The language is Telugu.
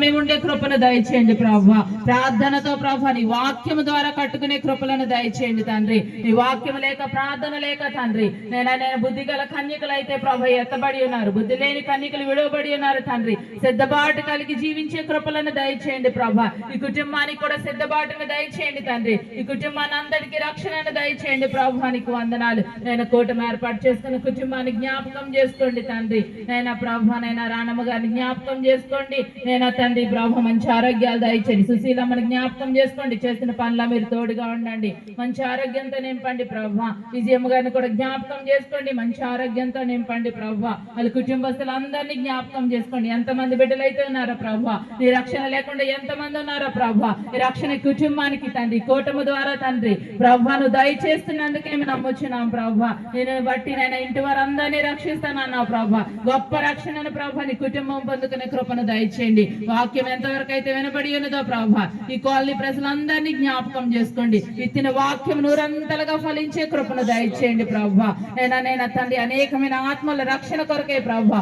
మేము ఉండే కృపను దయచేయండి ప్రభా. ప్రార్థనతో ప్రభా నీ వాక్యము ద్వారా కట్టుకునే కృపలను దయచేయండి తండ్రి. నీ వాక్యం లేక ప్రార్థన లేక తండ్రి నేను బుద్ధి గల కన్యకలు అయితే ప్రభా ఎత్తబడి ఉన్నారు, బుద్ధి లేని కన్యకలు విడవబడి ఉన్నారు తండ్రి. సిద్ధబాటు కలిగి జీవించే కృపలను దయచేయండి ప్రభా. ఈ కుటుంబానికి కూడా సిద్ధబాటును దయచేయండి తండ్రి. ఈ కుటుంబాన్ని అందరికీ రక్షణను దయచేయండి ప్రభానికి వందనాలు. నేను కూటమి ఏర్పాటు చేసుకున్న కుటుంబాన్ని జ్ఞాపకం చేసుకోండి తండ్రి. నేను ప్రభా నైనా రాణమ్మ గారిని జ్ఞాపకం చేసుకోండి. నేను తండ్రి ప్రభా మంచి ఆరోగ్యాలు దయచేయండి. సుశీలమ్మని జ్ఞాపకం చేసుకోండి. చేసిన పనుల మీరు తోడుగా ఉండండి. మంచి ఆరోగ్యంతో నింపండి ప్రభా. విజయమ్మ గారిని కూడా జ్ఞాపకం చేసుకోండి. మంచి ఆరోగ్యంతో నింపండి ప్రభా. వాళ్ళ కుటుంబస్తులందరినీ జ్ఞాపకం చేసుకోండి. ఎంతమంది బిడ్డలైతే ఉన్నారో ప్రభా, నీ రక్షణ లేకుండా ఎంతమంది ఉన్నారో ప్రభా, ఈ రక్షణ కుటుంబానికి తండ్రి కూటమి ద్వారా తండ్రి ప్రభా నువ్వు దయచేస్తున్నందుకే మేము నమ్మొచ్చున్నాం ప్రభా. నేను బట్టి నేను ఇంటి వారందరినీ రక్షిస్తానన్నావు ప్రభా. గొప్ప రక్షణను ప్రభా నీ కుటుంబం పొందుకునే కృపను దయచేయండి. వాక్యం ఎంతవరకు అయితే వినబడి ఉన్నదో ప్రభా ఈ కాలనీ ప్రజలందరినీ జ్ఞాపకం చేసుకోండి. విత్తిన వాక్యం నూరంతలుగా ఫలించే కృపను దయచేయండి ప్రభా. నేను తండ్రి అనేకమైన ఆత్మల రక్షణ కొరకే ప్రభా